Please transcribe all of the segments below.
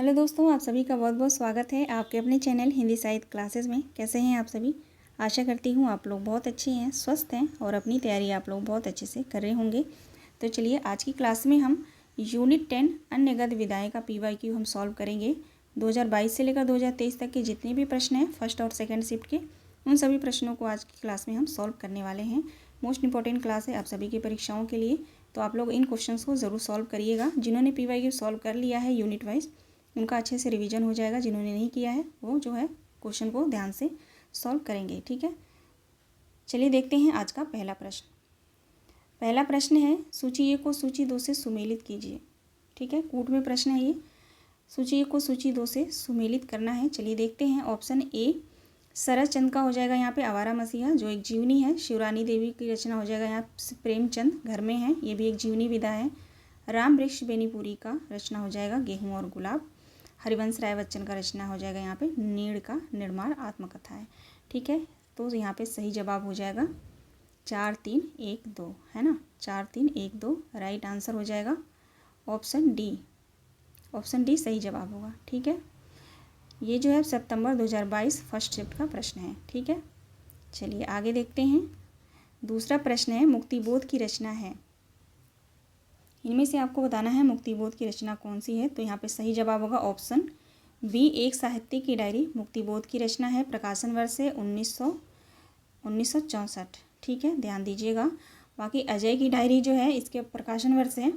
Hello दोस्तों, आप सभी का बहुत बहुत स्वागत है आपके अपने चैनल हिंदी साहित्य क्लासेस में। कैसे हैं आप सभी? आशा करती हूँ आप लोग बहुत अच्छे हैं, स्वस्थ हैं और अपनी तैयारी आप लोग बहुत अच्छे से कर रहे होंगे। तो चलिए आज की क्लास में हम यूनिट 10 अन्य गद्य विधाएँ का PYQ हम सॉल्व करेंगे। 2022 से लेकर 2023 तक के जितने भी प्रश्न हैं फर्स्ट और सेकेंड शिफ्ट के, उन सभी प्रश्नों को आज की क्लास में हम सॉल्व करने वाले हैं। मोस्ट इंपॉर्टेंट क्लास है आप सभी की परीक्षाओं के लिए, तो आप लोग इन क्वेश्चंस को ज़रूर सॉल्व करिएगा। जिन्होंने PYQ सॉल्व कर लिया है यूनिट वाइज उनका अच्छे से रिवीजन हो जाएगा, जिन्होंने नहीं किया है वो जो है क्वेश्चन को ध्यान से सॉल्व करेंगे। ठीक है, चलिए देखते हैं आज का पहला प्रश्न। पहला प्रश्न है सूची ए को सूची 2 से सुमेलित कीजिए। ठीक है, कूट में प्रश्न है ये। सूची ए को सूची 2 से सुमेलित करना है। चलिए देखते हैं। ऑप्शन ए शरद चंद्र का हो जाएगा यहाँ पे आवारा मसीहा, जो एक जीवनी है। शिवरानी देवी की रचना हो जाएगा यहाँ प्रेमचंद घर में है, ये भी एक जीवनी विधा है। राम वृक्ष बेनीपुरी का रचना हो जाएगा गेहूँ और गुलाब। हरिवंश राय बच्चन का रचना हो जाएगा यहाँ पे नीड़ का निर्माण आत्मकथा है। ठीक है, तो यहाँ पे सही जवाब हो जाएगा 4 3 1 2, है ना। 4 3 1 2 राइट आंसर हो जाएगा ऑप्शन डी। ऑप्शन डी सही जवाब होगा। ठीक है, ये जो है सितंबर 2022 फर्स्ट शिफ्ट का प्रश्न है। ठीक है, चलिए आगे देखते हैं। दूसरा प्रश्न है मुक्तिबोध की रचना है। इनमें से आपको बताना है मुक्तिबोध की रचना कौन सी है। तो यहाँ पे सही जवाब होगा ऑप्शन बी, एक साहित्य की डायरी मुक्तिबोध की रचना है। प्रकाशन वर्ष है 1964। ठीक है, ध्यान दीजिएगा। बाकी अजय की डायरी जो है इसके प्रकाशन वर्ष है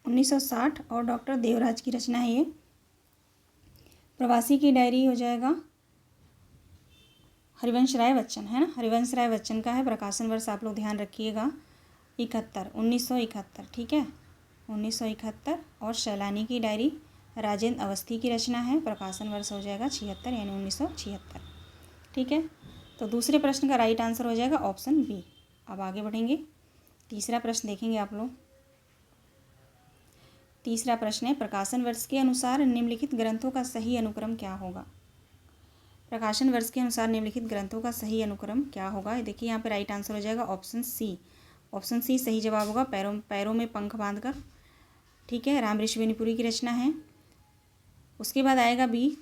1960 और डॉक्टर देवराज की रचना है ये। प्रवासी की डायरी हो जाएगा हरिवंश राय बच्चन, है ना। हरिवंश राय बच्चन का है। प्रकाशन वर्ष आप लोग ध्यान रखिएगा 1971। ठीक है, 1971। और सैलानी की डायरी राजेंद्र अवस्थी की रचना है। प्रकाशन वर्ष हो जाएगा 76 यानी 1976। ठीक है, तो दूसरे प्रश्न का राइट आंसर हो जाएगा ऑप्शन बी। अब आगे बढ़ेंगे। तीसरा प्रश्न देखेंगे आप लोग। तीसरा प्रश्न है प्रकाशन वर्ष के अनुसार निम्नलिखित ग्रंथों का सही अनुक्रम क्या होगा। प्रकाशन वर्ष के अनुसार निम्नलिखित ग्रंथों का सही अनुक्रम क्या होगा। देखिए यहाँ पे राइट आंसर हो जाएगा ऑप्शन सी। ऑप्शन सी सही जवाब होगा पैरों में पंख बांधकर। ठीक है, राम ऋषि बेनीपुरी की रचना है। उसके बाद आएगा बी,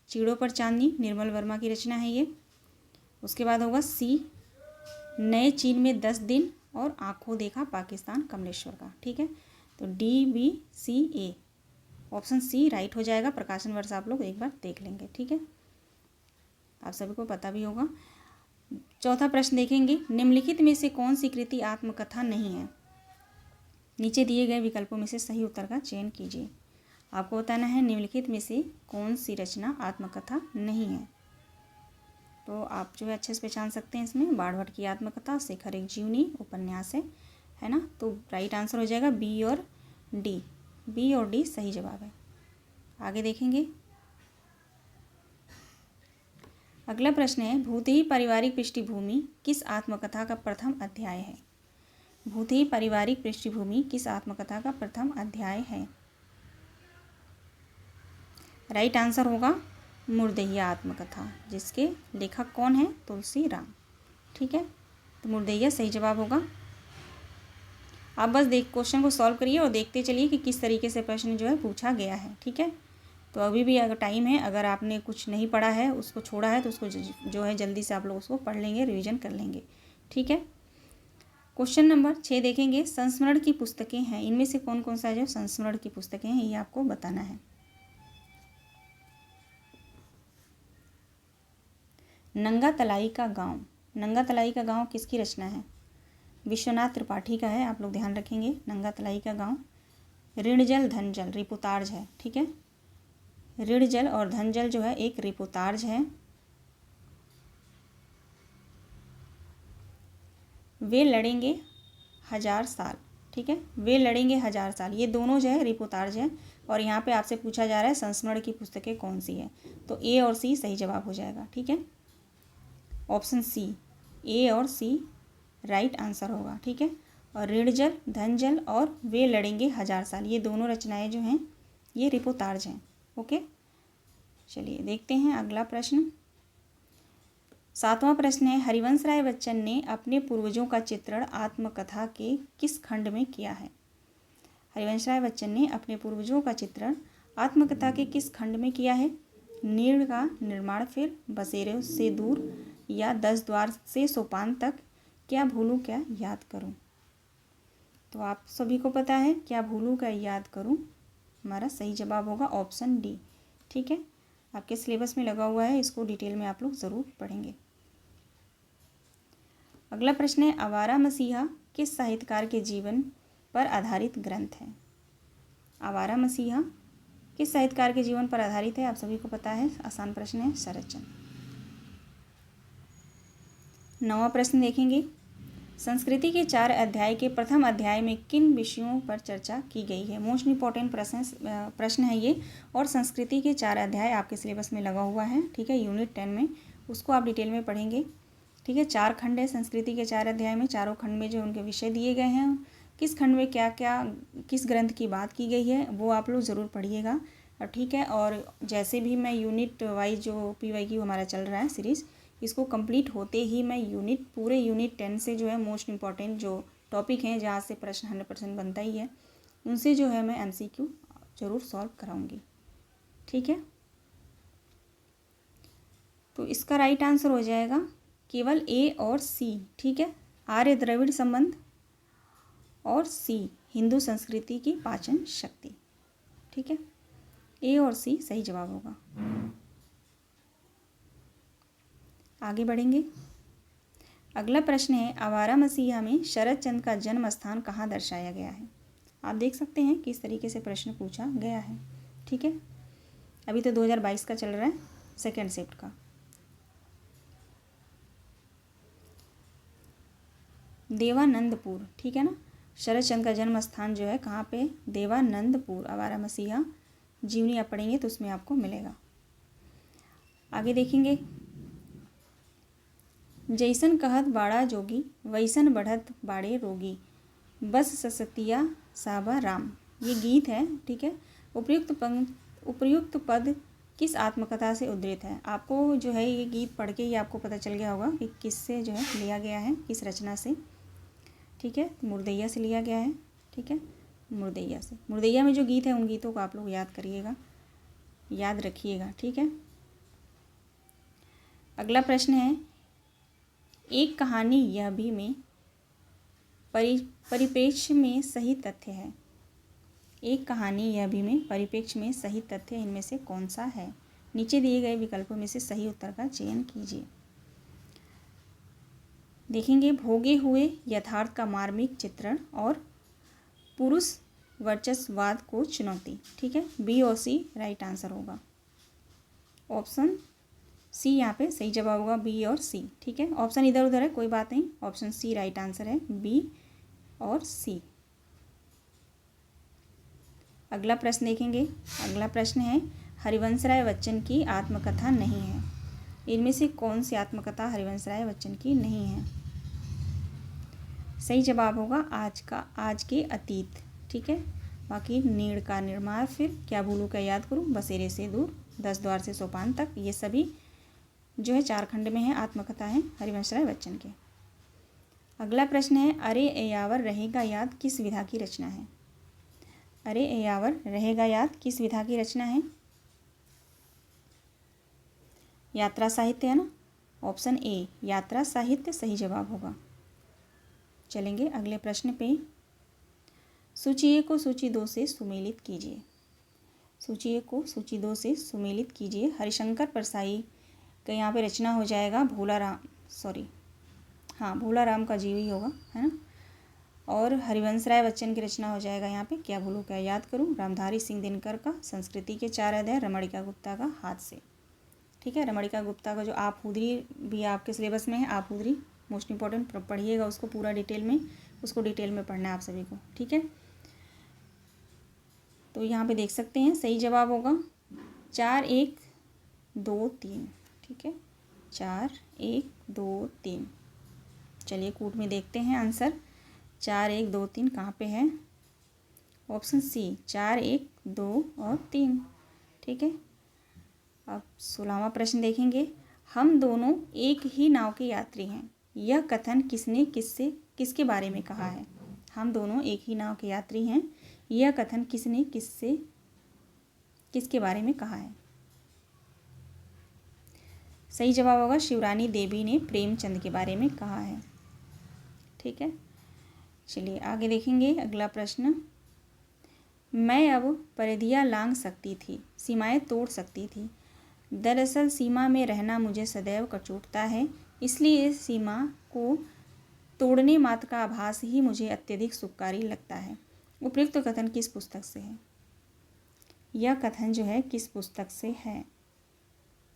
चीड़ों पर चांदनी निर्मल वर्मा की रचना है ये। उसके बाद होगा सी, नए चीन में 10 दिन और आंखों देखा पाकिस्तान कमलेश्वर का। ठीक है, तो D B C A option C right हो जाएगा। प्रकाशन वर्ष आप लोग एक बार देख लेंगे। ठीक है, आप सभी को पता भी होगा। चौथा प्रश्न देखेंगे। निम्नलिखित में से कौन सी कृति आत्मकथा नहीं है। नीचे दिए गए विकल्पों में से सही उत्तर का चयन कीजिए। आपको बताना है निम्नलिखित में से कौन सी रचना आत्मकथा नहीं है। तो आप जो है अच्छे से पहचान सकते हैं इसमें बाढ़वट की आत्मकथा, शेखर एक जीवनी उपन्यास है ना। तो राइट आंसर हो जाएगा बी और डी। बी और डी सही जवाब है। आगे देखेंगे। अगला प्रश्न है भूतही पारिवारिक पृष्ठभूमि किस आत्मकथा का प्रथम अध्याय है। भूतही पारिवारिक पृष्ठभूमि किस आत्मकथा का प्रथम अध्याय है। राइट आंसर होगा मुर्दैया आत्मकथा, जिसके लेखक कौन है, तुलसी राम। ठीक है, तो मुर्दैया सही जवाब होगा। आप बस क्वेश्चन को सॉल्व करिए और देखते चलिए कि किस तरीके से प्रश्न जो है पूछा गया है। ठीक है, तो अभी भी अगर टाइम है, अगर आपने कुछ नहीं पढ़ा है, उसको छोड़ा है, तो उसको जो है जल्दी से आप लोग उसको पढ़ लेंगे, रिवीजन कर लेंगे। ठीक है, क्वेश्चन नंबर 6 देखेंगे। संस्मरण की पुस्तकें हैं, इनमें से कौन कौन सा जो संस्मरण की पुस्तकें हैं ये आपको बताना है। नंगा तलाई का गांव। नंगा तलाई का गांव किसकी रचना है। विश्वनाथ त्रिपाठी का है, आप लोग ध्यान रखेंगे। नंगा तलाई का गांव। ऋण जल धन जल रिपुतार्ज है। ठीक है, ऋण जल और धन जल जो है एक रिपुतार्ज है। वे लड़ेंगे 1000 साल। ठीक है, वे लड़ेंगे 1000 साल, ये दोनों जो है रिपुतार्ज है। और यहाँ पे आपसे पूछा जा रहा है संस्मरण की पुस्तकें कौन सी है, तो ए और सी सही जवाब हो जाएगा। ठीक है, ऑप्शन सी, ए और सी राइट आंसर होगा। ठीक है, और ऋण जल धन जल और वे लड़ेंगे 1000 साल, ये दोनों रचनाएं जो हैं ये रिपुतार्ज हैं। ओके, चलिए देखते हैं अगला प्रश्न। 7वां प्रश्न है हरिवंश राय बच्चन ने अपने पूर्वजों का चित्रण आत्मकथा के किस खंड में किया है। हरिवंश राय बच्चन ने अपने पूर्वजों का चित्रण आत्मकथा के किस खंड में किया है? नीड़ का निर्माण, फिर बसेरे से दूर, या 10 द्वार से सोपान तक, क्या भूलूं क्या याद करूं। तो आप सभी को पता है क्या भूलूं क्या याद करूं, हमारा सही जवाब होगा ऑप्शन डी। ठीक है, आपके सिलेबस में लगा हुआ है, इसको डिटेल में आप लोग ज़रूर पढ़ेंगे। अगला प्रश्न है, आवारा मसीहा किस साहित्यकार के जीवन पर आधारित ग्रंथ है? आवारा मसीहा किस साहित्यकार के जीवन पर आधारित है? आप सभी को पता है, आसान प्रश्न है, शरतचंद्र। 9वां प्रश्न देखेंगे, संस्कृति के 4 अध्याय के प्रथम अध्याय में किन विषयों पर चर्चा की गई है? मोस्ट इम्पॉर्टेंट प्रश्न है ये, और संस्कृति के 4 अध्याय आपके सिलेबस में लगा हुआ है। ठीक है, यूनिट 10 में, उसको आप डिटेल में पढ़ेंगे। ठीक है, 4 खंड है संस्कृति के 4 अध्याय में, चारों खंड में जो उनके विषय दिए गए हैं, किस खंड में क्या क्या किस ग्रंथ की बात की गई है, वो आप लोग ज़रूर पढ़िएगा। और ठीक है, और जैसे भी मैं यूनिट वाइज जो PYQ हमारा चल रहा है सीरीज़, इसको कंप्लीट होते ही मैं पूरे यूनिट 10 से जो है मोस्ट इम्पॉर्टेंट जो टॉपिक हैं जहाँ से प्रश्न 100% बनता ही है, उनसे जो है मैं MCQ ज़रूर सॉल्व कराऊंगी। ठीक है, तो इसका राइट आंसर हो जाएगा केवल A और C। ठीक है, आर्य द्रविड़ संबंध और C हिंदू संस्कृति की पाचन शक्ति। ठीक है, A और C सही जवाब होगा। आगे बढ़ेंगे। अगला प्रश्न है, आवारा मसीहा में शरद चंद्र का जन्म स्थान कहाँ दर्शाया गया है? आप देख सकते हैं किस तरीके से प्रश्न पूछा गया है। ठीक है, अभी तो 2022 का चल रहा है, सेकेंड शिफ्ट का। देवानंदपुर, ठीक है ना, शरद चंद्र का जन्म स्थान जो है कहाँ पे? देवानंदपुर। आवारा मसीहा जीवनी आप पढ़ेंगे तो उसमें आपको मिलेगा। आगे देखेंगे, जैसन कहत बाड़ा जोगी, वैसन बढ़त बाड़े रोगी, बस ससतिया साबा राम। ये गीत है। ठीक है, उपयुक्त पद किस आत्मकथा से उद्धृत है? आपको जो है ये गीत पढ़ के ही आपको पता चल गया होगा कि किससे जो है लिया गया है, किस रचना से। ठीक है, मुर्दैया से लिया गया है। ठीक है, मुर्दैया से। मुर्दैया में जो गीत है उन गीतों को आप लोग याद करिएगा, याद रखिएगा। ठीक है, अगला प्रश्न है, एक कहानी यह भी में परिप्रेक्ष्य में सही तथ्य है। एक कहानी यह भी में परिप्रेक्ष्य में सही तथ्य इनमें से कौन सा है? नीचे दिए गए विकल्पों में से सही उत्तर का चयन कीजिए। देखेंगे, भोगे हुए यथार्थ का मार्मिक चित्रण और पुरुष वर्चस्ववाद को चुनौती। ठीक है, B और C राइट आंसर होगा। ऑप्शन C यहाँ पे सही जवाब होगा, B और C। ठीक है, ऑप्शन इधर उधर है, कोई बात नहीं, ऑप्शन C राइट आंसर है, B और C। अगला प्रश्न देखेंगे। अगला प्रश्न है, हरिवंश राय बच्चन की आत्मकथा नहीं है। इनमें से कौन सी आत्मकथा हरिवंश राय बच्चन की नहीं है? सही जवाब होगा आज के अतीत। ठीक है, बाकी नीड़ का निर्माण, फिर क्या भूलूं क्या याद करूं, बसेरे से दूर, 10 द्वार से सोपान तक, ये सभी जो है 4 खंड में है, आत्मकथा है हरिवंश राय बच्चन के। अगला प्रश्न है, अरे एयावर रहेगा याद किस विधा की रचना है? अरे एयावर रहेगा याद किस विधा की रचना है? यात्रा साहित्य है ना, ऑप्शन A यात्रा साहित्य सही जवाब होगा। चलेंगे अगले प्रश्न पे। सूची 1 को सूची 2 से सुमेलित कीजिए। सूची 1 को सूची 2 से सुमेलित कीजिए। हरिशंकर परसाई का यहाँ पे रचना हो जाएगा भोला राम का जीव ही होगा, है ना। और हरिवंश राय बच्चन की रचना हो जाएगा यहाँ पे क्या भूलूं क्या याद करूं, रामधारी सिंह दिनकर का संस्कृति के 4 अध्याय, रमणिका गुप्ता का हाथ से। ठीक है, रमणिका गुप्ता का जो आप हुदरी भी आपके सिलेबस में है, आप हुदरी मोस्ट इम्पॉर्टेंट पढ़िएगा उसको पूरा डिटेल में, उसको डिटेल में पढ़ना है आप सभी को। ठीक है, तो यहाँ पे देख सकते हैं सही जवाब होगा 4 1 2 3। ठीक है, 4 1 2 3। चलिए कूट में देखते हैं आंसर। 4 1 2 3 कहाँ पे है? ऑप्शन C 4 1 2 और 3। ठीक है, अब 16वां प्रश्न देखेंगे। हम दोनों एक ही नाव के यात्री हैं, यह कथन किसने किसके बारे में कहा है? हम दोनों एक ही नाव के यात्री हैं, यह कथन किसने किसके बारे में कहा है? सही जवाब होगा शिवरानी देवी ने प्रेमचंद के बारे में कहा है। ठीक है, चलिए आगे देखेंगे अगला प्रश्न। मैं अब परिधियाँ लांघ सकती थी, सीमाएं तोड़ सकती थी। दरअसल सीमा में रहना मुझे सदैव कचोटता है, इसलिए इस सीमा को तोड़ने मात्र का आभास ही मुझे अत्यधिक सुखकारी लगता है। उपयुक्त कथन किस पुस्तक से है? यह कथन जो है किस पुस्तक से है?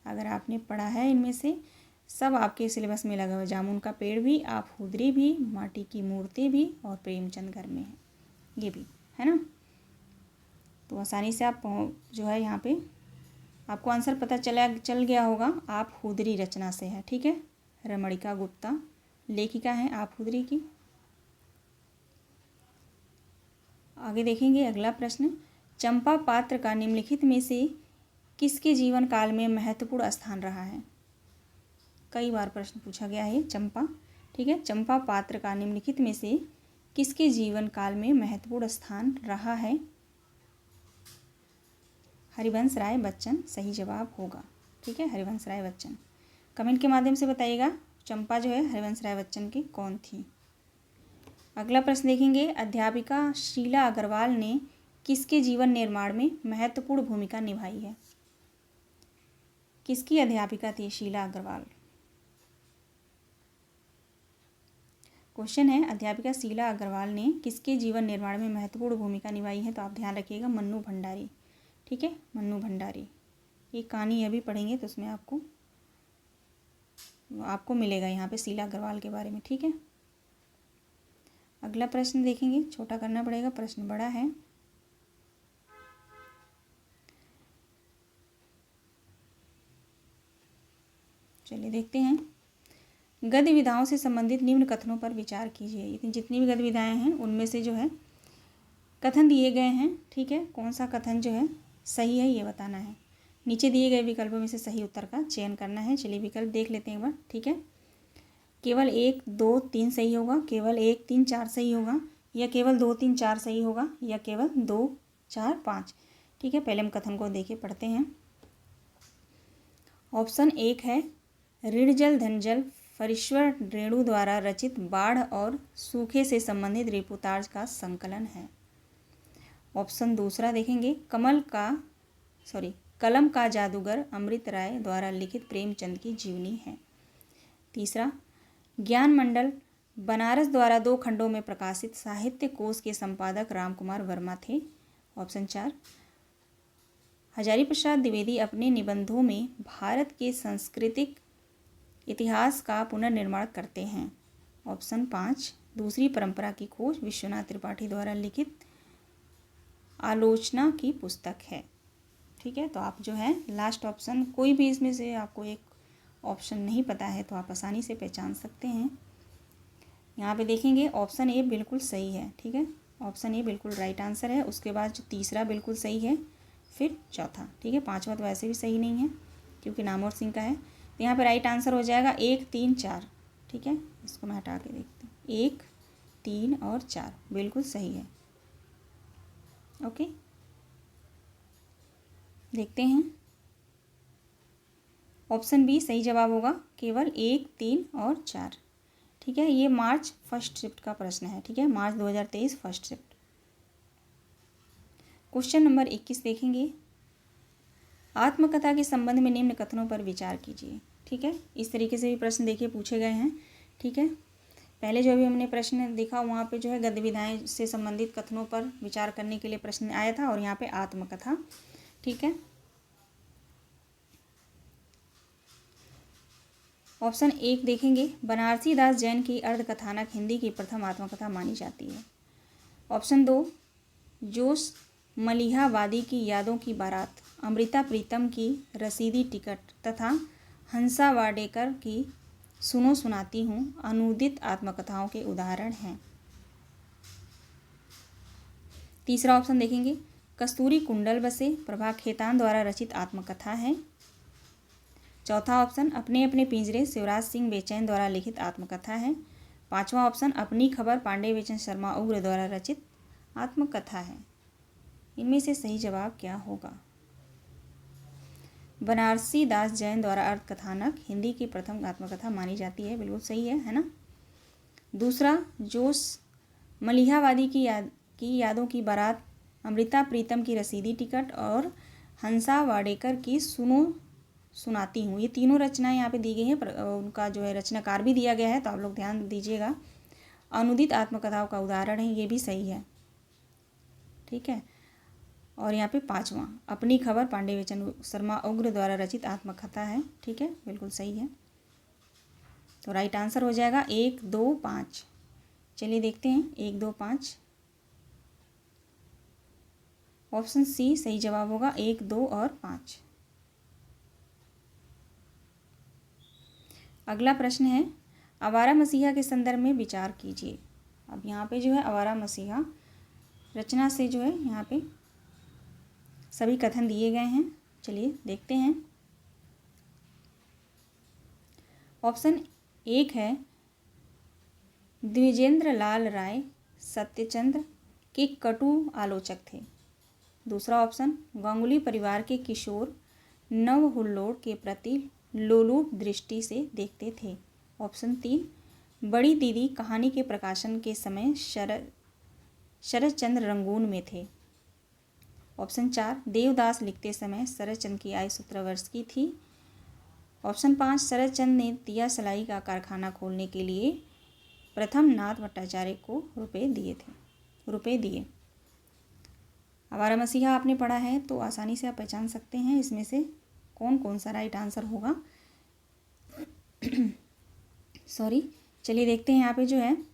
अगर आपने पढ़ा है इनमें से सब आपके सिलेबस में लगा हुआ, जामुन का पेड़ भी, आप हुदरी भी, माटी की मूर्ति भी और प्रेमचंद घर में है, ये भी है ना। तो आसानी से आप जो है यहाँ पे आपको आंसर पता चल गया होगा। आप हुदरी रचना से है। ठीक है, रमणिका गुप्ता लेखिका हैं आप हुदरी की। आगे देखेंगे अगला प्रश्न। चंपा पात्र का निम्नलिखित में से किसके जीवन काल में महत्वपूर्ण स्थान रहा है? कई बार प्रश्न पूछा गया है चंपा। ठीक है, चंपा पात्र का निम्नलिखित में से किसके जीवन काल में महत्वपूर्ण स्थान रहा है? हरिवंश राय बच्चन सही जवाब होगा। ठीक है, हरिवंश राय बच्चन। कमेंट के माध्यम से बताइएगा चंपा जो है हरिवंश राय बच्चन की कौन थी। अगला प्रश्न देखेंगे। अध्यापिका शीला अग्रवाल ने किसके जीवन निर्माण में महत्वपूर्ण भूमिका निभाई है? किसकी अध्यापिका थी शीला अग्रवाल? क्वेश्चन है अध्यापिका शीला अग्रवाल ने किसके जीवन निर्माण में महत्वपूर्ण भूमिका निभाई है? तो आप ध्यान रखिएगा मन्नू भंडारी। ठीक है, मन्नू भंडारी। एक कहानी अभी पढ़ेंगे तो उसमें आपको मिलेगा यहाँ पे शीला अग्रवाल के बारे में। ठीक है, अगला प्रश्न देखेंगे, छोटा करना पड़ेगा, प्रश्न बड़ा है। चलिए देखते हैं। गद्य विधाओं से संबंधित निम्न कथनों पर विचार कीजिए। इतनी जितनी भी गद्य विधाएं हैं उनमें से जो है कथन दिए गए हैं। ठीक है, कौन सा कथन जो है सही है ये बताना है। नीचे दिए गए विकल्पों में से सही उत्तर का चयन करना है। चलिए विकल्प देख लेते हैं एक बार। ठीक है, केवल 1, 2, 3 सही होगा, केवल 1, 3, 4 सही होगा, या केवल 2, 3, 4 सही होगा, या केवल 2, 4, 5। ठीक है, पहले हम कथन को देखिए पढ़ते हैं। ऑप्शन 1 है ऋणजल धनजल फरीश्वर रेणु द्वारा रचित बाढ़ और सूखे से संबंधित रिपोर्टाज का संकलन है। ऑप्शन दूसरा देखेंगे कलम का जादूगर अमृत राय द्वारा लिखित प्रेमचंद की जीवनी है। तीसरा ज्ञान मंडल बनारस द्वारा 2 खंडों में प्रकाशित साहित्य कोश के संपादक रामकुमार वर्मा थे। ऑप्शन 4 हजारी प्रसाद द्विवेदी अपने निबंधों में भारत के सांस्कृतिक इतिहास का पुनर्निर्माण करते हैं। ऑप्शन 5 दूसरी परंपरा की खोज विश्वनाथ त्रिपाठी द्वारा लिखित आलोचना की पुस्तक है। ठीक है, तो आप जो है लास्ट ऑप्शन कोई भी इसमें से आपको एक ऑप्शन नहीं पता है तो आप आसानी से पहचान सकते हैं। यहाँ पे देखेंगे ऑप्शन ए बिल्कुल सही है। ठीक है, ऑप्शन ए बिल्कुल राइट आंसर है। उसके बाद जो तीसरा बिल्कुल सही है, फिर चौथा। ठीक है, पांचवा तो वैसे भी सही नहीं है क्योंकि नामवर सिंह का है। तो यहाँ पे राइट आंसर हो जाएगा 1, 3, 4। ठीक है, इसको मैं हटा के देखती हूँ। 1, 3 और 4 बिल्कुल सही है। ओके, देखते हैं। ऑप्शन बी सही जवाब होगा, केवल 1, 3 और 4। ठीक है, ये मार्च फर्स्ट शिफ्ट का प्रश्न है। ठीक है, मार्च 2023 फर्स्ट शिफ्ट। क्वेश्चन नंबर 21 देखेंगे। आत्मकथा के संबंध में निम्न कथनों पर विचार कीजिए। ठीक है, इस तरीके से भी प्रश्न देखिए पूछे गए हैं। ठीक है, पहले जो भी हमने प्रश्न देखा वहाँ पे जो है गद्य विधाएं से संबंधित कथनों पर विचार करने के लिए प्रश्न आया था और यहाँ पे आत्मकथा। ठीक है, ऑप्शन 1 देखेंगे। बनारसी दास जैन की अर्धकथानक हिंदी की प्रथम आत्मकथा मानी जाती है। ऑप्शन 2 जोश मलिहाबादी की यादों की बारात, अमृता प्रीतम की रसीदी टिकट तथा हंसा वाडेकर की सुनो सुनाती हूँ अनूदित आत्मकथाओं के उदाहरण हैं। तीसरा ऑप्शन देखेंगे। कस्तूरी कुंडल बसे प्रभा खेतान द्वारा रचित आत्मकथा है। चौथा ऑप्शन अपने अपने पिंजरे शिवराज सिंह बेचैन द्वारा लिखित आत्मकथा है। पांचवा ऑप्शन अपनी खबर पांडे बेचन शर्मा उग्र द्वारा रचित आत्मकथा है। इनमें से सही जवाब क्या होगा? बनारसी दास जैन द्वारा अर्थ कथानक हिंदी की प्रथम आत्मकथा मानी जाती है। बिल्कुल सही है ना। दूसरा, जोश मलिहावादी की यादों की बारात, अमृता प्रीतम की रसीदी टिकट और हंसा वाडेकर की सुनो सुनाती हूँ, ये तीनों रचनाएं यहाँ पे दी गई हैं। उनका जो है रचनाकार भी दिया गया है, तो आप लोग ध्यान दीजिएगा। अनुदित आत्मकथाओं का उदाहरण है, ये भी सही है। ठीक है। और यहाँ पे पांचवा, अपनी खबर पांडे वचन शर्मा उग्र द्वारा रचित आत्मकथा है। ठीक है, बिल्कुल सही है। तो राइट आंसर हो जाएगा 1, 2, 5। चलिए देखते हैं 1, 2, 5। ऑप्शन सी सही जवाब होगा, 1, 2 और 5। अगला प्रश्न है, आवारा मसीहा के संदर्भ में विचार कीजिए। अब यहाँ पे जो है आवारा मसीहा रचना से जो है यहाँ पे सभी कथन दिए गए हैं। चलिए देखते हैं। ऑप्शन 1 है, द्विजेंद्र लाल राय सत्यचंद्र के कटु आलोचक थे। दूसरा ऑप्शन, गांगुली परिवार के किशोर नव हुल्लोड़ के प्रति लोलुप दृष्टि से देखते थे। ऑप्शन 3, बड़ी दीदी कहानी के प्रकाशन के समय शरदचंद्र रंगून में थे। ऑप्शन 4, देवदास लिखते समय शरदचंद्र की आयु 17 वर्ष की थी। ऑप्शन 5, शरदचंद्र ने दिया सलाई का कारखाना खोलने के लिए प्रथम नाथ भट्टाचार्य को रुपए दिए। आवारा मसीहा आपने पढ़ा है तो आसानी से आप पहचान सकते हैं इसमें से कौन कौन सा राइट आंसर होगा। सॉरी, चलिए देखते हैं। यहाँ पे जो है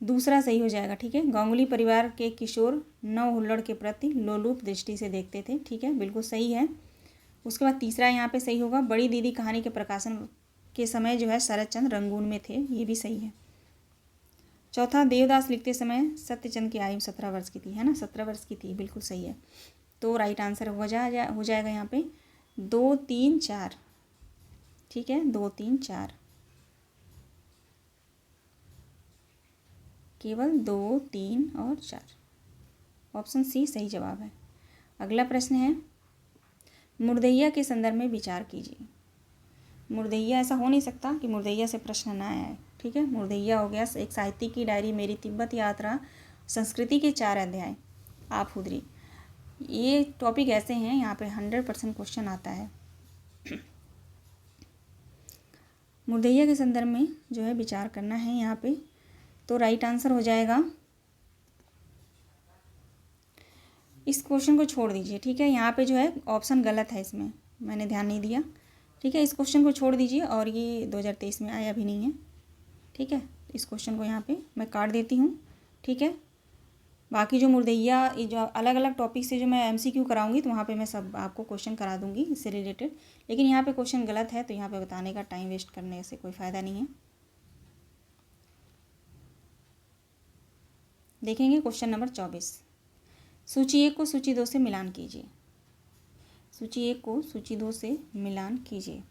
दूसरा सही हो जाएगा। ठीक है, गांगुली परिवार के किशोर नव हुल्लड़ के प्रति लोलुप दृष्टि से देखते थे। ठीक है, बिल्कुल सही है। उसके बाद तीसरा यहाँ पे सही होगा, बड़ी दीदी कहानी के प्रकाशन के समय जो है शरदचंद्र रंगून में थे, ये भी सही है। चौथा, देवदास लिखते समय सत्यचंद्र की आयु 17 वर्ष की थी, है ना, 17 वर्ष की थी, बिल्कुल सही है। तो राइट आंसर हो जाएगा यहाँ पे 2, 3, 4। ठीक है, 2, 3, 4, केवल 2, 3 और 4। ऑप्शन सी सही जवाब है। अगला प्रश्न है, मुर्दैया के संदर्भ में विचार कीजिए। मुर्दैया, ऐसा हो नहीं सकता कि मुर्दैया से प्रश्न ना आए। ठीक है, मुर्दैया हो गया एक साहित्यिक की डायरी, मेरी तिब्बत यात्रा, संस्कृति के 4 अध्याय, आप हुदरी, ये टॉपिक ऐसे हैं यहाँ पे 100% क्वेश्चन आता है। मुर्दैया के संदर्भ में जो है विचार करना है यहाँ पे। तो राइट आंसर हो जाएगा, इस क्वेश्चन को छोड़ दीजिए। ठीक है, यहाँ पे जो है ऑप्शन गलत है, इसमें मैंने ध्यान नहीं दिया। ठीक है, इस क्वेश्चन को छोड़ दीजिए, और ये 2023 में आया भी नहीं है। ठीक है, इस क्वेश्चन को यहाँ पे मैं काट देती हूँ। ठीक है, बाकी जो मुर्दैया, ये जो अलग अलग टॉपिक से जो मैं MCQ कराऊंगी तो वहाँ पे मैं सब आपको क्वेश्चन करा दूंगी इससे रिलेटेड। लेकिन यहाँ पे क्वेश्चन गलत है, तो यहाँ पे बताने का टाइम वेस्ट करने से कोई फ़ायदा नहीं है। देखेंगे क्वेश्चन नंबर 24। सूची 1 को सूची 2 से मिलान कीजिए। सूची 1 को सूची 2 से मिलान कीजिए।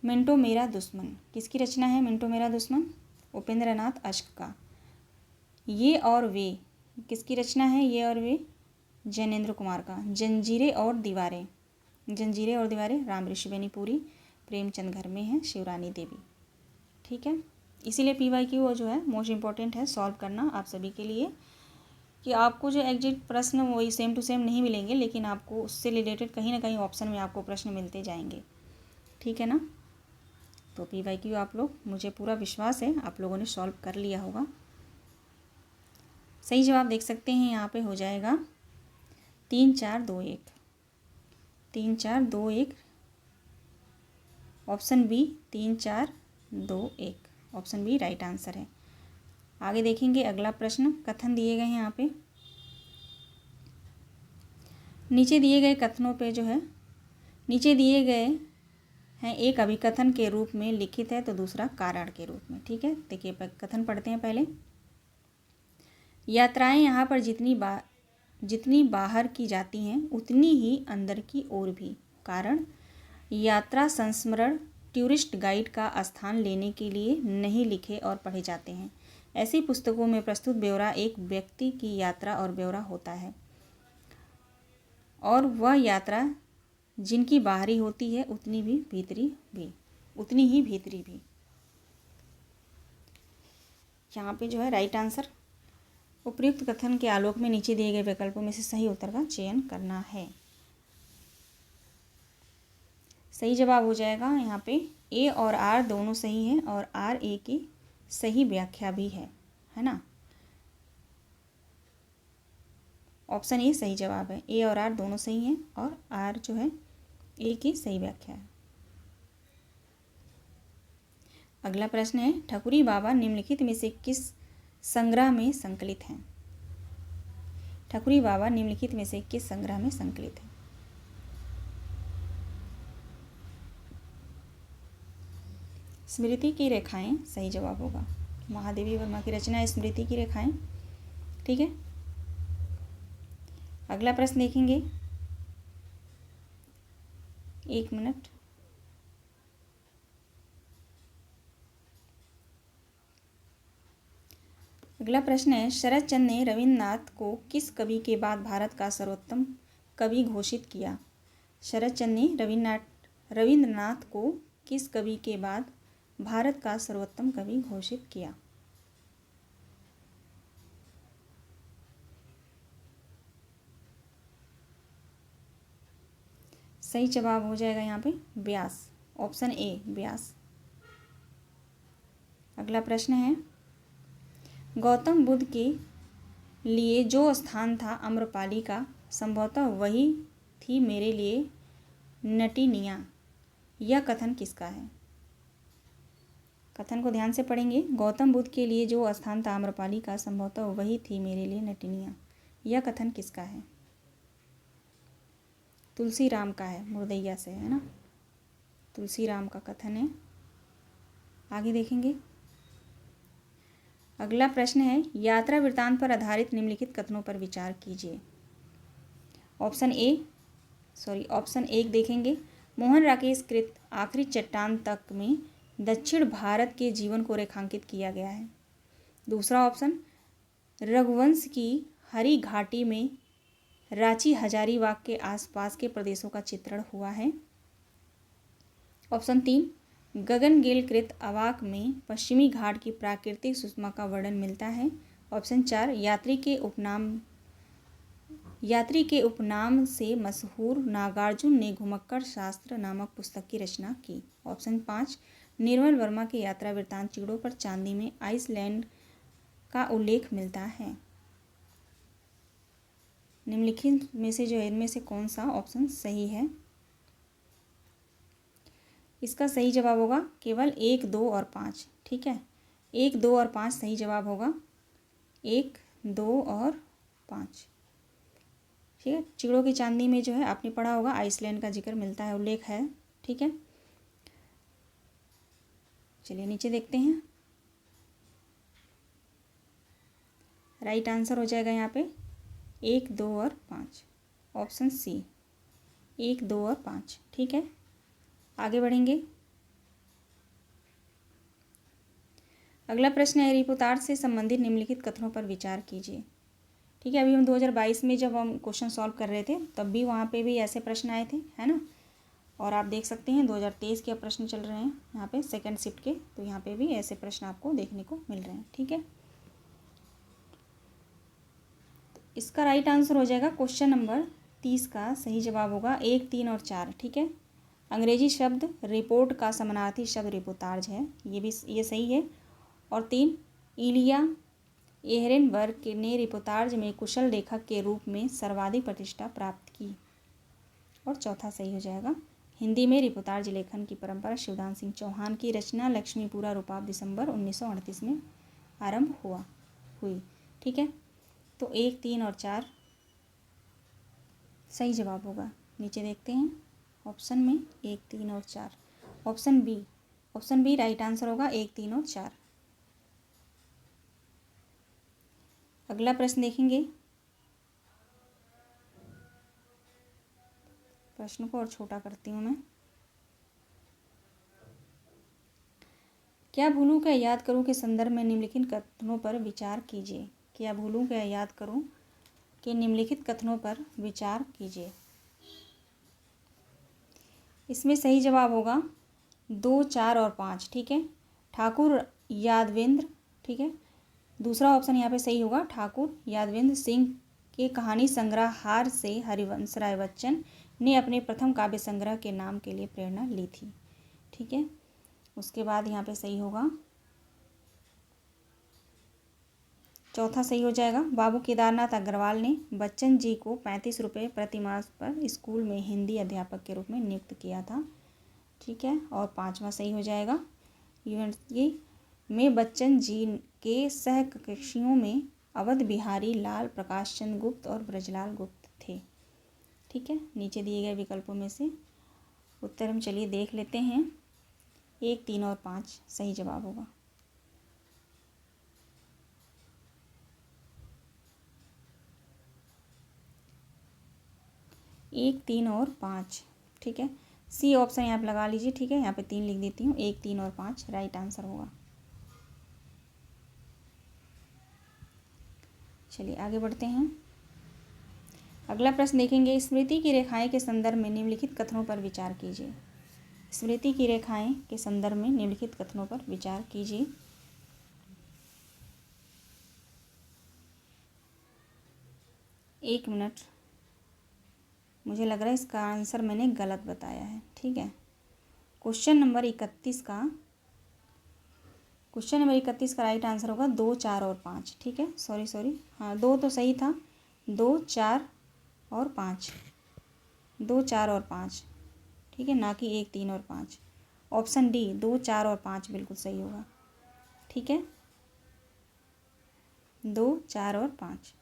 मिंटो मेरा दुश्मन किसकी रचना है? मिंटो मेरा दुश्मन उपेंद्रनाथ अश्क का। ये और वे किसकी रचना है? ये और वे जैनेन्द्र कुमार का। जंजीरें और दीवारें राम ऋषि बेनीपुरी, प्रेमचंद घर में है, शिवरानी देवी। ठीक है, इसीलिए PYQ वो जो है मोस्ट इम्पॉर्टेंट है सॉल्व करना आप सभी के लिए, कि आपको जो एग्जैक्ट प्रश्न वही सेम टू सेम नहीं मिलेंगे, लेकिन आपको उससे रिलेटेड कहीं ना कहीं ऑप्शन में आपको प्रश्न मिलते जाएंगे। ठीक है ना, तो PYQ आप लोग, मुझे पूरा विश्वास है आप लोगों ने सॉल्व कर लिया होगा। सही जवाब देख सकते हैं यहाँ पे हो जाएगा 3, 4, 2, 1। 3, 4, 2, 1, option B 3, 4, 2, 1, option B right answer है। आगे देखेंगे अगला प्रश्न, कथन दिए गए हैं यहाँ पे। नीचे दिए गए कथनों पे जो है, नीचे दिए गए हैं, एक अभिकथन के रूप में लिखित है तो दूसरा कारण के रूप में। ठीक है, देखिए कथन पढ़ते हैं पहले। यात्राएं यहाँ पर जितनी बाहर की जाती हैं उतनी ही अंदर की ओर भी। कारण, यात्रा संस्मरण टूरिस्ट गाइड का स्थान लेने के लिए नहीं लिखे और पढ़े जाते हैं। ऐसी पुस्तकों में प्रस्तुत ब्यौरा एक व्यक्ति की यात्रा और ब्यौरा होता है, और वह यात्रा जिनकी बाहरी होती है उतनी ही भीतरी भी। यहाँ पे जो है राइट आंसर, उपयुक्त कथन के आलोक में नीचे दिए गए विकल्पों में से सही उत्तर का चयन करना है। सही जवाब हो जाएगा यहाँ पे ए और आर दोनों सही हैं, और आर ए की सही व्याख्या भी है ना। ऑप्शन ए सही जवाब है, ए और आर दोनों सही हैं और आर जो है ए की सही व्याख्या है। अगला प्रश्न है, ठकुरी बाबा निम्नलिखित में से किस संग्रह में संकलित हैं? ठकुरी बाबा निम्नलिखित में से किस संग्रह में संकलित है? स्मृति की रेखाएं सही जवाब होगा। महादेवी वर्मा की रचना है स्मृति की रेखाएं। ठीक है, अगला प्रश्न देखेंगे, एक मिनट। अगला प्रश्न है, शरद चंद्र ने रविन्द्रनाथ को किस कवि के बाद भारत का सर्वोत्तम कवि घोषित किया? शरद चंद्र ने रविन्द्रनाथ को किस कवि के बाद भारत का सर्वोत्तम कवि घोषित किया? सही जवाब हो जाएगा यहाँ पे व्यास, ऑप्शन ए व्यास। अगला प्रश्न है, गौतम बुद्ध के लिए जो स्थान था आम्रपाली का, संभवतः वही थी मेरे लिए नटिनिया, यह कथन किसका है? कथन को ध्यान से पढ़ेंगे। गौतम बुद्ध के लिए जो स्थान था आम्रपाली का, संभवतः वही थी मेरे लिए नटिनिया, यह कथन किसका है? तुलसी राम का है, मुर्दैया से, है ना। तुलसी राम का कथन है। आगे देखेंगे। अगला प्रश्न है, यात्रा वृत्तांत पर आधारित निम्नलिखित कथनों पर विचार कीजिए। ऑप्शन एक देखेंगे, मोहन राकेश कृत आखिरी चट्टान तक में दक्षिण भारत के जीवन को रेखांकित किया गया है। दूसरा ऑप्शन, रघुवंश की हरी घाटी में रांची हजारीबाग के आसपास के प्रदेशों का चित्रण हुआ है। ऑप्शन 3, गगनगेल कृत अवाक में पश्चिमी घाट की प्राकृतिक सुषमा का वर्णन मिलता है। ऑप्शन 4, यात्री के उपनाम से मशहूर नागार्जुन ने घुमक्कड़ शास्त्र नामक पुस्तक की रचना की। ऑप्शन 5, निर्मल वर्मा के यात्रा वृत्तांत चिड़ों पर चांदी में आइसलैंड का उल्लेख मिलता है। निम्नलिखित में से जो इनमें से कौन सा ऑप्शन सही है? इसका सही जवाब होगा केवल 1, 2 और 5। ठीक है, 1, 2 और 5 सही जवाब होगा, 1, 2 और 5। ठीक है, चिड़ों की चांदी में जो है आपने पढ़ा होगा आइसलैंड का जिक्र मिलता है, उल्लेख है। ठीक है, चलिए नीचे देखते हैं। राइट आंसर हो जाएगा यहाँ पे 1, 2 और 5, ऑप्शन सी, 1, 2 और 5। ठीक है, आगे बढ़ेंगे। अगला प्रश्न है, रिपोर्टाज से संबंधित निम्नलिखित कथनों पर विचार कीजिए। ठीक है, अभी हम 2022 में जब हम क्वेश्चन सॉल्व कर रहे थे तब भी वहाँ पे भी ऐसे प्रश्न आए थे, है ना। और आप देख सकते हैं 2023 के प्रश्न चल रहे हैं यहाँ पे सेकंड शिफ्ट के, तो यहाँ पे भी ऐसे प्रश्न आपको देखने को मिल रहे हैं। ठीक है, इसका राइट आंसर हो जाएगा क्वेश्चन नंबर 30 का सही जवाब होगा 1, 3 और 4। ठीक है, अंग्रेजी शब्द रिपोर्ट का समानार्थी शब्द रिपोर्टाज है, ये सही है। और 3, इलिया एहरेनबर्ग ने रिपोर्टाज में कुशल लेखक के रूप में सर्वाधिक प्रतिष्ठा प्राप्त की। और चौथा सही हो जाएगा, हिंदी में रिपोर्टाज लेखन की परंपरा शिवदान सिंह चौहान की रचना लक्ष्मीपुरा रूपाप दिसंबर 1938 में आरंभ हुई। ठीक है, तो 1, 3 और 4 सही जवाब होगा। नीचे देखते हैं ऑप्शन में 1, 3 और 4, ऑप्शन बी राइट आंसर होगा 1, 3 और 4। अगला प्रश्न देखेंगे। प्रश्न को और छोटा करती हूँ मैं। क्या भूलूं क्या याद करूं के संदर्भ में निम्नलिखित कथनों पर विचार कीजिए। क्या भूलूं क्या याद करूं के निम्नलिखित कथनों पर विचार कीजिए। इसमें सही जवाब होगा 2, 4 और 5। ठीक है, ठाकुर यादवेंद्र। ठीक है, दूसरा ऑप्शन यहाँ पे सही होगा, ठाकुर यादवेंद्र सिंह के कहानी संग्रहार से हरिवंश राय बच्चन ने अपने प्रथम काव्य संग्रह के नाम के लिए प्रेरणा ली थी। ठीक है, उसके बाद यहाँ पे सही होगा, चौथा सही हो जाएगा, बाबू केदारनाथ अग्रवाल ने बच्चन जी को 35 रुपये प्रति मास पर स्कूल में हिंदी अध्यापक के रूप में नियुक्त किया था। ठीक है, और पांचवा सही हो जाएगा, यूनिवर्सिटी में बच्चन जी के सहकक्षियों में अवध बिहारी लाल, प्रकाश चंद्र गुप्त और ब्रजलाल गुप्त थे। ठीक है, नीचे दिए गए विकल्पों में से उत्तर हम चलिए देख लेते हैं। 1, 3 और 5 सही जवाब होगा। एक, 3 और 5। ठीक है, सी ऑप्शन यहाँ पे लगा लीजिए। ठीक है, यहाँ पे 3 लिख देती हूँ, 1, 3 और 5 राइट आंसर होगा। चलिए आगे बढ़ते हैं। अगला प्रश्न देखेंगे, स्मृति की रेखाएं के संदर्भ में निम्नलिखित कथनों पर विचार कीजिए। स्मृति की रेखाएं के संदर्भ में निम्नलिखित कथनों पर विचार कीजिए। एक मिनट, मुझे लग रहा है इसका आंसर मैंने गलत बताया है। ठीक है, क्वेश्चन नंबर 31 का राइट आंसर होगा 2, 4 और 5। ठीक है, सॉरी, हाँ 2 तो सही था, 2, 4 और 5, 2, 4 और 5। ठीक है, ना कि 1, 3 और 5। ऑप्शन डी 2, 4 और 5 बिल्कुल सही होगा। ठीक है, 2, 4 और 5,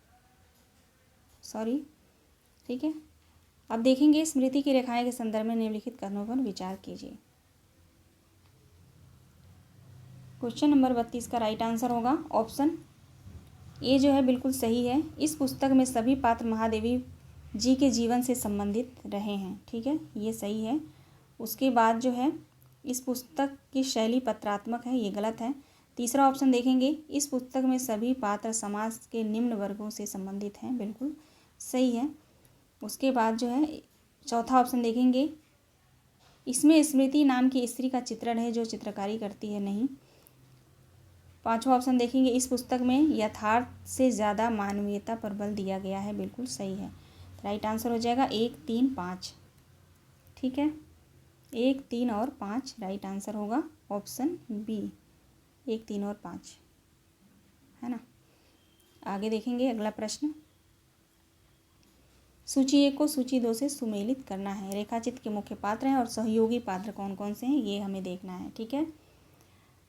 सॉरी। ठीक है, अब देखेंगे स्मृति की रेखाएं के संदर्भ में निम्नलिखित कथनों पर विचार कीजिए। क्वेश्चन नंबर 32 का राइट आंसर होगा ऑप्शन ए जो है बिल्कुल सही है। इस पुस्तक में सभी पात्र महादेवी जी के जीवन से संबंधित रहे हैं। ठीक है, ये सही है। उसके बाद जो है इस पुस्तक की शैली पत्रात्मक है, ये गलत है। तीसरा ऑप्शन देखेंगे, इस पुस्तक में सभी पात्र समाज के निम्न वर्गों से संबंधित हैं, बिल्कुल सही है। उसके बाद जो है चौथा ऑप्शन देखेंगे, इसमें स्मृति नाम की स्त्री का चित्रण है जो चित्रकारी करती है, नहीं। पांचवा ऑप्शन देखेंगे, इस पुस्तक में यथार्थ से ज़्यादा मानवीयता पर बल दिया गया है, बिल्कुल सही है। राइट आंसर हो जाएगा 1, 3, 5। ठीक है, 1, 3 और 5 राइट आंसर होगा ऑप्शन बी, 1, 3 और 5 है ना। आगे देखेंगे अगला प्रश्न, सूची 1 को सूची 2 से सुमेलित करना है। रेखाचित्र के मुख्य पात्र हैं और सहयोगी पात्र कौन कौन से हैं ये हमें देखना है। ठीक है,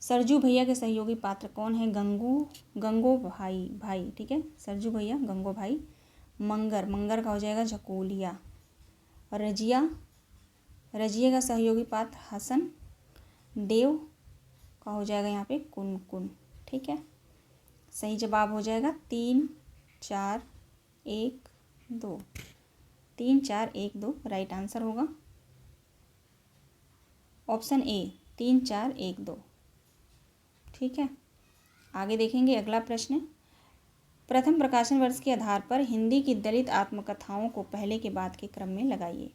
सरजू भैया के सहयोगी पात्र कौन है? गंगो भाई। ठीक है, सरजू भैया, गंगो भाई। मंगर का हो जाएगा झकोलिया। रजिया का सहयोगी पात्र हसन। देव का हो जाएगा यहाँ पे कुन। ठीक है, सही जवाब हो जाएगा 3, 4, 1, 2। 3, 4, 1, 2 राइट आंसर होगा ऑप्शन ए, 3, 4, 1, 2। ठीक है, आगे देखेंगे अगला प्रश्न, प्रथम प्रकाशन वर्ष के आधार पर हिंदी की दलित आत्मकथाओं को पहले के बाद के क्रम में लगाइए।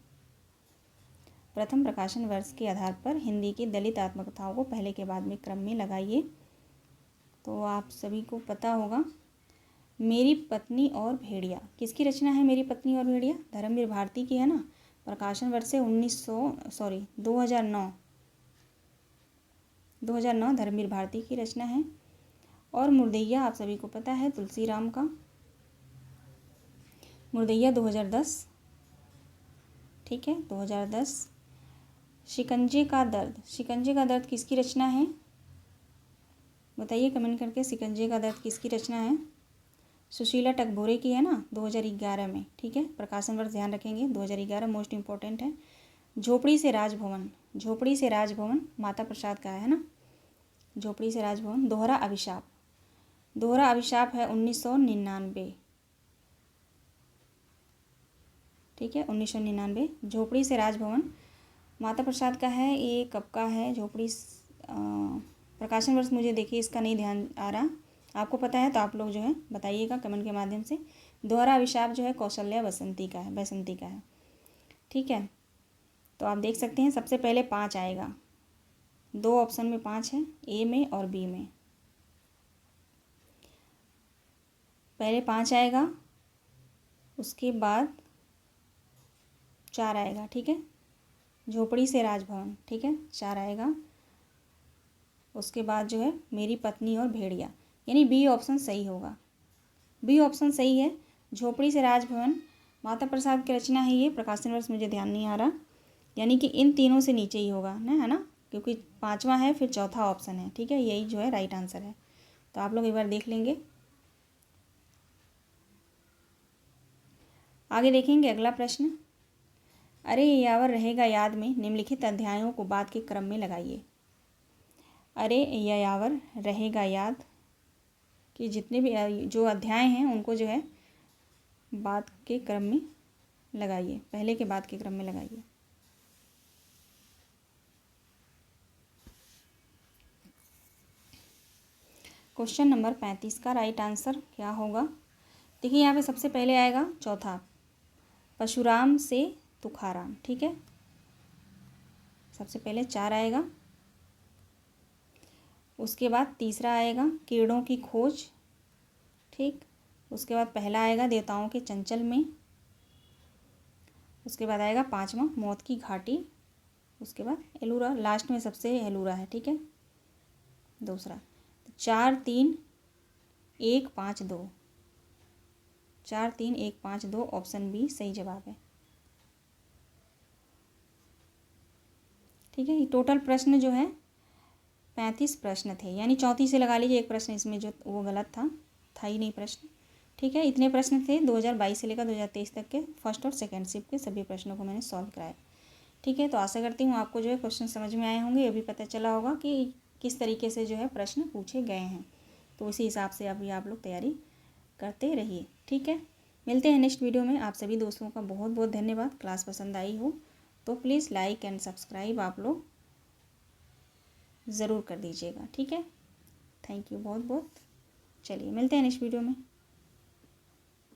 प्रथम प्रकाशन वर्ष के आधार पर हिंदी की दलित आत्मकथाओं को पहले के बाद में क्रम में लगाइए। तो आप सभी को पता होगा, मेरी पत्नी और भेड़िया किसकी रचना है? मेरी पत्नी और भेड़िया धर्मवीर भारती की है ना। प्रकाशन वर्ष से 2009 धर्मवीर भारती की रचना है। और मुर्दैया आप सभी को पता है तुलसीराम का, मुर्दैया 2010। ठीक है, 2010। शिकंजे का दर्द किसकी रचना है? बताइए कमेंट करके, शिकंजे का दर्द किसकी रचना है? सुशीला टकभोरे की है ना, 2011 में। ठीक है, प्रकाशन वर्ष ध्यान रखेंगे 2011 मोस्ट इम्पोर्टेंट है। झोपड़ी से राजभवन माता प्रसाद का है ना, झोपड़ी से राजभवन। दोहरा अभिशाप है 1999। ठीक है, 1999। झोपड़ी से राजभवन माता प्रसाद का है, ये कब का है? झोपड़ी प्रकाशन वर्ष मुझे देखिए इसका नहीं ध्यान आ रहा, आपको पता है तो आप लोग जो है बताइएगा कमेंट के माध्यम से। दोहरा अभिशाप जो है कौशल्या बसंती का है। ठीक है, तो आप देख सकते हैं सबसे पहले 5 आएगा, 2 ऑप्शन में 5 है, ए में और बी में। पहले 5 आएगा, उसके बाद 4 आएगा। ठीक है, झोपड़ी से राजभवन। ठीक है, 4 आएगा। उसके बाद जो है मेरी पत्नी और भेड़िया, यानी बी ऑप्शन सही होगा। बी ऑप्शन सही है। झोपड़ी से राजभवन माता प्रसाद की रचना है ये, प्रकाशन वर्ष मुझे ध्यान नहीं आ रहा, यानी कि इन तीनों से नीचे ही होगा ना, है ना, क्योंकि 5वां है फिर चौथा ऑप्शन है। ठीक है, यही जो है राइट आंसर है। तो आप लोग एक बार देख लेंगे। आगे देखेंगे अगला प्रश्न। अरे यावर रहेगा याद में निम्नलिखित अध्यायों को बाद के क्रम में लगाइए। अरे यावर रहेगा याद कि जितने भी जो अध्याय हैं उनको जो है बाद के क्रम में लगाइए, पहले के बाद के क्रम में लगाइए। क्वेश्चन नंबर 35 का राइट आंसर क्या होगा? देखिए यहाँ पे सबसे पहले आएगा चौथा, परशुराम से तुखाराम। ठीक है, सबसे पहले 4 आएगा। उसके बाद तीसरा आएगा कीड़ों की खोज। ठीक, उसके बाद पहला आएगा देवताओं के चंचल में। उसके बाद आएगा 5वां मौत की घाटी। उसके बाद एलूरा, लास्ट में सबसे एलूरा है। ठीक है, दूसरा। 4 3 1 5 2, 4 3 1 5 2 ऑप्शन बी सही जवाब है। ठीक है, ये टोटल प्रश्न जो है 35 प्रश्न थे, यानी 34 से लगा लीजिए, एक प्रश्न इसमें जो वो गलत था ही नहीं प्रश्न। ठीक है, इतने प्रश्न थे 2022 से लेकर 2023 तक के फर्स्ट और सेकंड शिफ्ट के सभी प्रश्नों को मैंने सॉल्व कराया। ठीक है, तो आशा करती हूँ आपको जो है क्वेश्चन समझ में आए होंगे, ये भी पता चला होगा कि किस तरीके से जो है प्रश्न पूछे गए हैं। तो उसी हिसाब से अभी आप लोग तैयारी करते रहिए। ठीक है, मिलते हैं नेक्स्ट वीडियो में। आप सभी दोस्तों का बहुत बहुत धन्यवाद। क्लास पसंद आई हो तो प्लीज़ लाइक एंड सब्सक्राइब आप लोग ज़रूर कर दीजिएगा। ठीक है, थैंक यू बहुत बहुत। चलिए मिलते हैं नेक्स्ट वीडियो में।